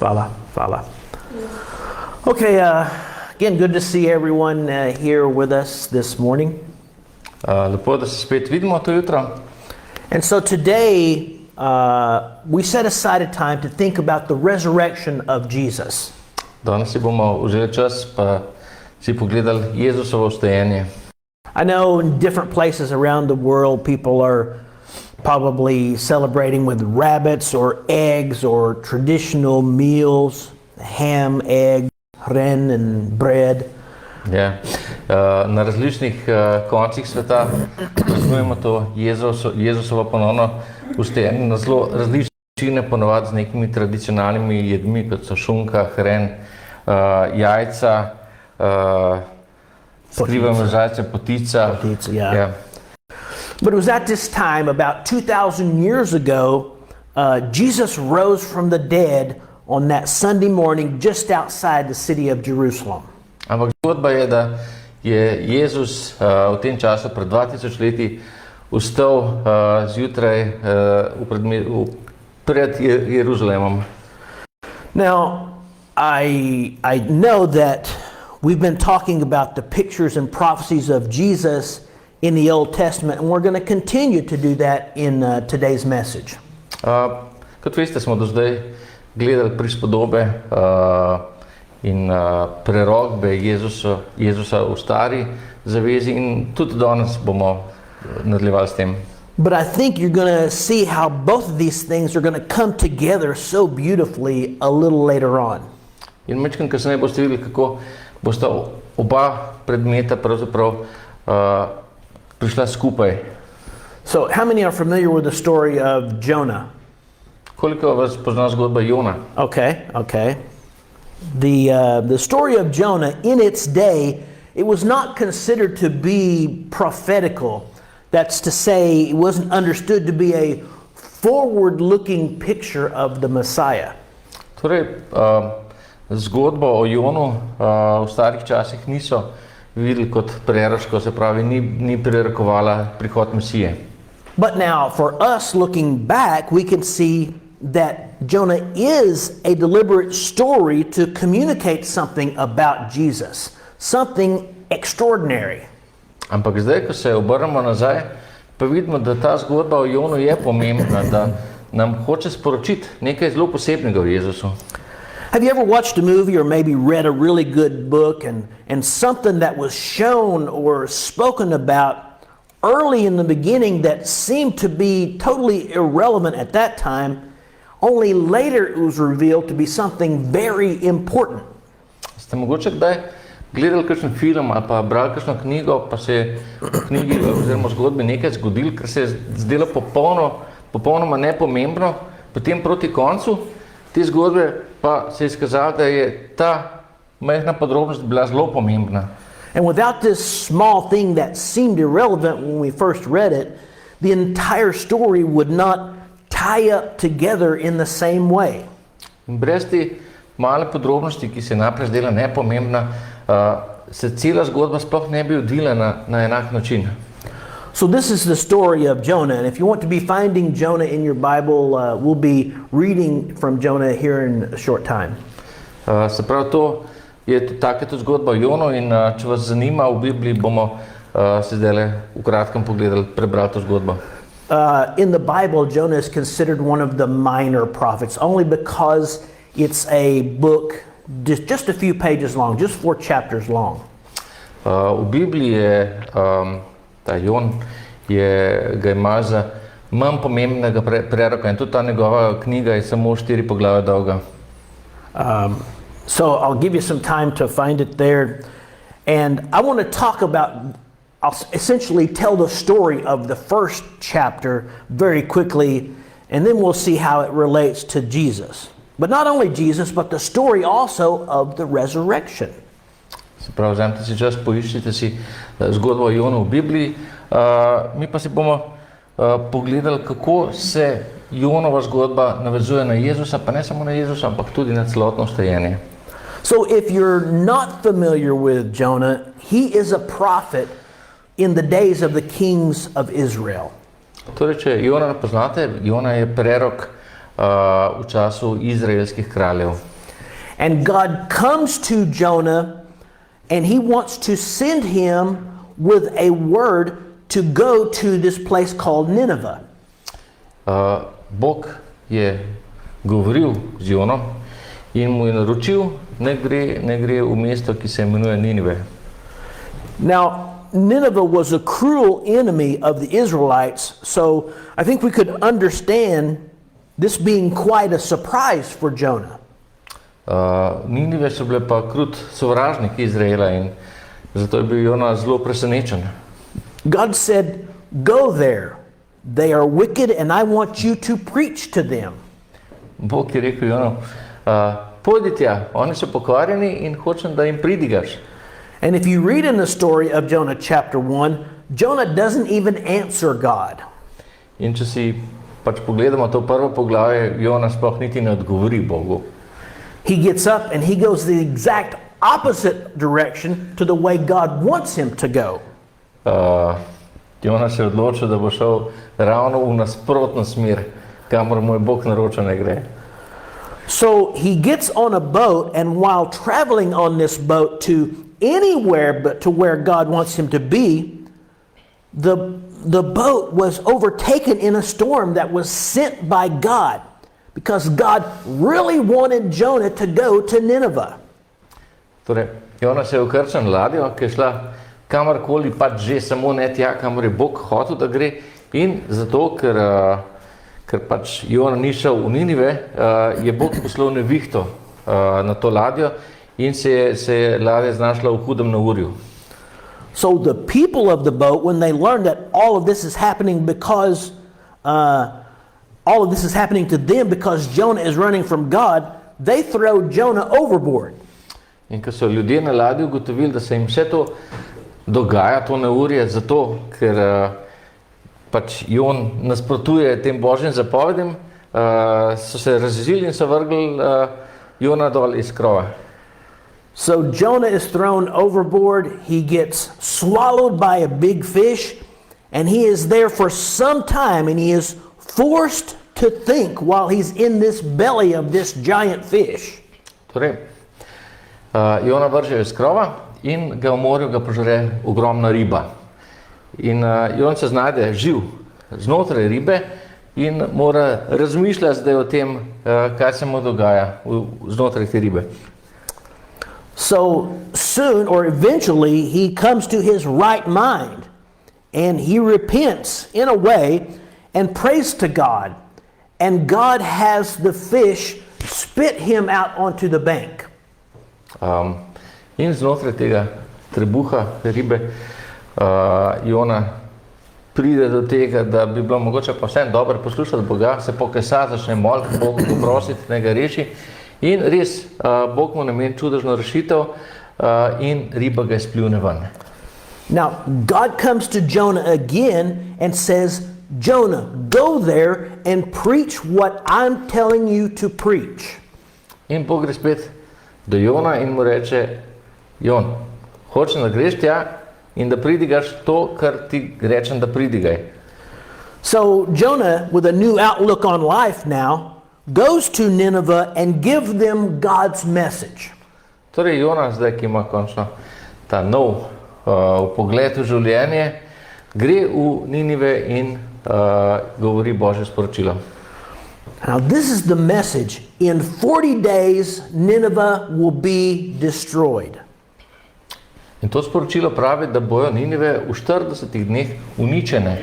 Hvala. Okay, again, good to see everyone here with us this morning. Lepo, da se spet vidimo to jutro. And so today, we set aside a time to think about the resurrection of Jesus. Danes si bomo vzeli čas pa si pogledali Jezusovo vstajenje. I know in different places around the world, people are probably celebrating with rabbits or eggs or traditional meals, ham, egg, ren and bread. Ja. Na različnih koncih sveta praznujemo to Jezusovo ponovno vstajenje na zelo različne načine, ponovadi z nekimi tradicionalnimi jedmi, kot so šunka, hren, jajca, skrivamo žajce, potica. Yeah. But it was at this time, about 2,000 years ago, Jesus rose from the dead on that Sunday morning just outside the city of Jerusalem. Ampak zgodba je, da je Jezus v tem času pred 2000 leti vstal zjutraj pred Jeruzalemom. Now, I know that we've been talking about the pictures and prophecies of Jesus in the Old Testament, and we're going to continue to do that in today's message. Kot veste, smo do zdaj gledali prispodobe in prerokbe Jezusa v Stari zavezi in tudi danes bomo nadaljevali s tem. But I think you're going to see how both of these things are going to come together so beautifully a little later on. In majčkeno kasneje boste videli, kako bosta oba predmeta pravzaprav prišla skupaj. So, how many are familiar with the story of Jonah? Koliko vas pozna zgodba Jona? Okay. The story of Jonah, in its day, it was not considered to be prophetical. That's to say, it wasn't understood to be a forward-looking picture of the Messiah. Torej, zgodbo o Jonu v starih časih niso videli kot preroško, se pravi, ni prerokovala prihod Mesije. But now, for us looking back, we can see that Jonah is a deliberate story to communicate something about Jesus, something extraordinary. Ampak zdaj, ko se obrnemo nazaj, pa vidimo, da ta zgodba o Jonu je pomembna, da nam hoče sporočiti nekaj zelo posebnega o Jezusu. Have you ever watched a movie or maybe read a really good book and something that was shown or spoken about early in the beginning that seemed to be totally irrelevant at that time, only later it was revealed to be something very important? Ste mogoče kdaj gledali kakšen film ali pa brali kakšno knjigo, pa se je v knjigi oziroma zgodbi nekaj zgodilo, kar se je zdelo popolnoma nepomembno, potem proti koncu te zgodbe pa se je izkazalo, da je ta majhna podrobnost bila zelo pomembna. And without this small thing that seemed irrelevant when we first read it, the entire story would not tie up together in the same way. In brez te male podrobnosti, ki se je najprej zdela nepomembna, se cela zgodba sploh ne bi odvila na enak način. So this is the story of Jonah, and if you want to be finding Jonah in your Bible, we'll be reading from Jonah here in a short time. Se pravi, to je taka tudi zgodba o Jonu in če vas zanima, v Bibliji bomo se zdajle v kratkem prebrali to zgodbo. In the Bible, Jonah is considered one of the minor prophets, only because it's a book just a few pages long, just 4 chapters long. V Bibliji je ta Jon ga ima za manj pomembnega preroka in tudi ta njegova knjiga je samo 4 poglavja dolga. So I'll give you some time to find it there. And I want to talk about, I'll essentially tell the story of the first chapter very quickly, and then we'll see how it relates to Jesus. But not only Jesus, but the story also of the resurrection. Se pravi, vzemite si čas, poiščite si zgodbo o Jonu v Bibliji, mi pa si bomo pogledali, kako se Jonova zgodba navezuje na Jezusa, pa ne samo na Jezusa, ampak tudi na celotno vstajenje. So if you're not familiar with Jonah, he is a prophet in the days of the kings of Israel. Torej, če Jona ne poznate, Jona je prerok v času izraelskih kraljev. And God comes to Jonah and he wants to send him with a word to go to this place called Nineveh. Bog je govoril z Jonom in mu je naročil, ne gre v mesto, ki se imenuje Ninive. Now, Nineveh was a cruel enemy of the Israelites, so I think we could understand this being quite a surprise for Jonah. Ninive so bile pa krut sovražniki Izraela in zato je bil Jona zelo presenečen. God said, "Go there. They are wicked and I want you to preach to them." Bog je rekel Jonu, pojdi tja, oni so pokvarjeni in hočem, da jim pridigaš. And if you read in the story of Jonah chapter 1, Jonah doesn't even answer God. In če si pač pogledamo to prvo poglavje, Jona sploh niti ne odgovori Bogu. He gets up and he goes the exact opposite direction to the way God wants him to go. Jona se je odločil, da bo šel ravno v nasprotno smer, kamor mu je Bog naročil, ne gre. So he gets on a boat, and while traveling on this boat to anywhere but to where God wants him to be, the boat was overtaken in a storm that was sent by God, because God really wanted Jonah to go to Nineveh. Torej, Jona se je ukrcal na ladjo, ki je šla kamorkoli, pač že samo ne tja, kamor je Bog hotel, da gre, in zato, ker pač Jona ni šel v Ninive, je Bog poslal nevihto na to ladjo in se je ladja znašla v hudem neurju. So the people of the boat, when they learn that all of this is happening because all of this is happening to them because Jonah is running from God, they throw Jonah overboard. In ko so ljudje na ladji ugotovili, da se jim vse to dogaja, to neurje, zato, ker pač Jon nasprotuje tem božjim zapovedim, so se razjezili in so vrgli Jona dol iz krova. So Jonah is thrown overboard, he gets swallowed by a big fish, and he is there for some time, and he is forced to think while he's in this belly of this giant fish. Torej, Jona vržejo iz krova in ga v morju ga požre ogromna riba. In Jon se znajde živ znotraj ribe in mora razmišljati zdaj o tem, kaj se mu dogaja znotraj te ribe. So soon or eventually he comes to his right mind and he repents in a way and prays to God, and God has the fish spit him out onto the bank. In znotraj tega trebuha ribe Jona pride do tega, da bi bilo mogoče pa vsem dobro poslušati Boga, se pokesati, začne moliti Bogu, poprositi, naj ga reši. In res, Bog mu nameni čudežno rešitev in riba ga izpljune ven. Now, God comes to Jonah again and says, "Jonah, go there and preach what I'm telling you to preach." In Bog gre spet do Jona in mu reče, Jon, hočem, da greš tja in da pridigaš to, kar ti rečem, da pridigaj. So Jonah, with a new outlook on life now, goes to Nineveh and gives them God's message. Torej Jona zdaj, ki ima končno ta nov pogled v življenje, gre v Ninive in govori Božje sporočilo. Now this is the message. In 40 days, Nineveh will be destroyed. In to sporočilo pravi, da bojo Ninive v 40 dneh uničene.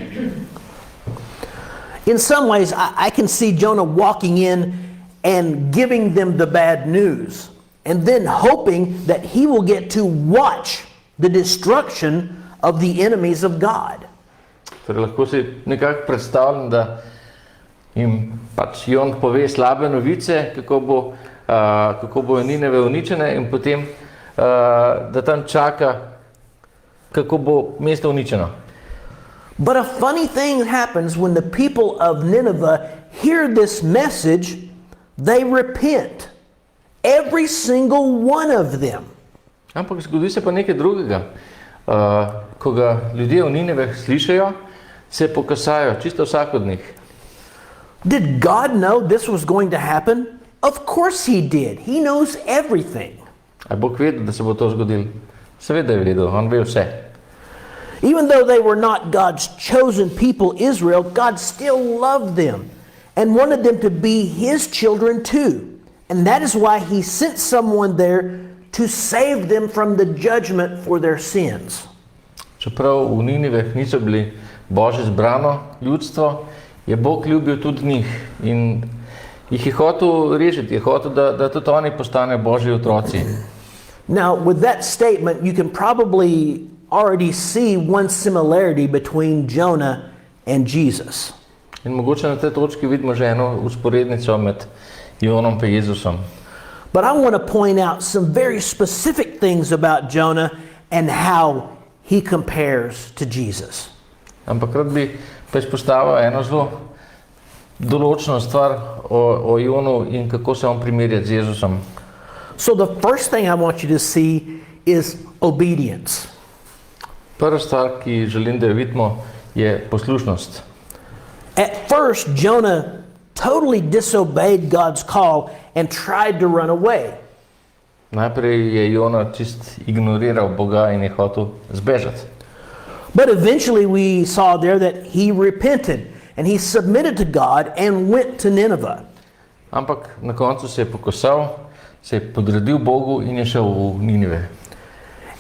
In some ways, I can see Jonah walking in and giving them the bad news, and then hoping that he will get to watch the destruction of the enemies of God. Torej lahko si nekako predstavljam, da jim pač Jon pove slabe novice, kako bojo Ninive uničene, in potem, da tam čaka, kako bo mesto uničeno. But a funny thing happens when the people of Nineveh hear this message, they repent. Every single one of them. Ampak zgodi se pa nekaj drugega. Ko ga ljudje v Niniveh slišajo, se pokasajo, čisto vsak od njih. Did God know this was going to happen? Of course he did. He knows everything. A Bog vedel, da se bo to zgodilo? Seveda je vedel, on ve vse. Even though they were not God's chosen people, Israel, God still loved them and wanted them to be his children too. And that is why he sent someone there to save them from the judgment for their sins. Čeprav v Niniveh niso bili Božje zbrano ljudstvo, je Bog ljubil tudi njih in jih je hotel rešiti, je hotel, da tudi oni postanejo Božji otroci. Now, with that statement, you can probably already see one similarity between Jonah and Jesus. In mogoče na tej točki vidimo že eno usporednico med Jonom in Jezusom. But I want to point out some very specific things about Jonah and how he compares to Jesus. Ampak rad bi pa izpostavil eno zelo določeno stvar o Jonu in kako se on primerja z Jezusom. So the first thing I want you to see is obedience. Prva stvar, ki želim, da jo vidimo, je poslušnost. At first, Jonah totally disobeyed God's call and tried to run away. Najprej je Jona čist ignoriral Boga in je hotel zbežati. But eventually we saw there that he repented and he submitted to God and went to Nineveh. Ampak na koncu se je pokosal, se je podredil Bogu in je šel v Ninive.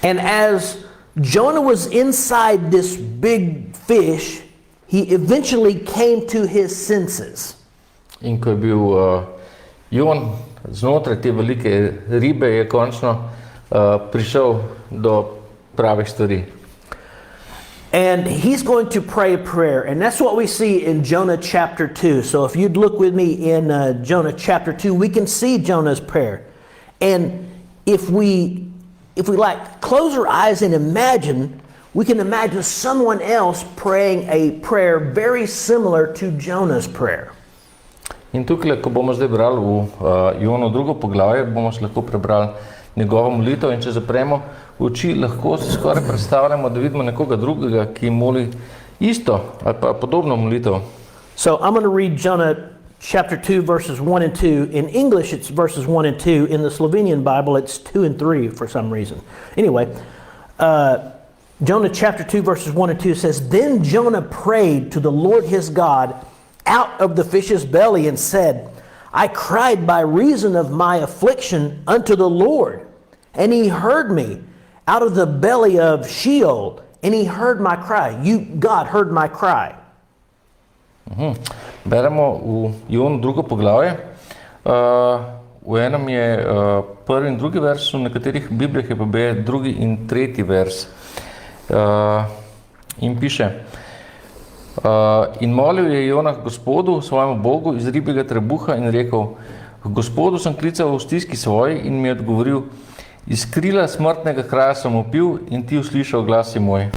And as Jonah was inside this big fish, he eventually came to his senses. In ko je bil Jon znotraj te velike ribe, je končno prišel do pravih stvari. And he's going to pray a prayer. And that's what we see in Jonah chapter 2. So if you'd look with me in Jonah chapter 2, we can see Jonah's prayer. And if we like close our eyes and imagine, we can imagine someone else praying a prayer very similar to Jonah's prayer. In tukaj, ko bomo zdaj brali v Jonu drugo poglavje, bomo se lahko prebrali njegovo molitev in če zapremo oči, lahko si skoraj predstavljamo, da vidimo nekoga drugega, ki moli isto ali pa podobno molitev. So I'm going to read Jonah chapter 2 verses 1 and 2. In English it's verses 1 and 2. In the Slovenian Bible it's 2 and 3 for some reason. Anyway, Jonah chapter 2 verses 1 and 2 says, "Then Jonah prayed to the Lord his God out of the fish's belly and said, I cried by reason of my affliction unto the Lord, and he heard me out of the belly of Sheol, and he heard my cry." God heard my cry. Beremo v Jonu drugo poglavje. V enem je prvi in drugi vers, v nekaterih Biblijah je pa drugi in tretji vers. In piše: In molil je Jona Gospodu, svojemu Bogu, iz ribjega trebuha in rekel: Gospodu sem klical v stiski svoji in mi je odgovoril: Iz krila smrtnega kraja sem vpil in ti uslišal glas je moj.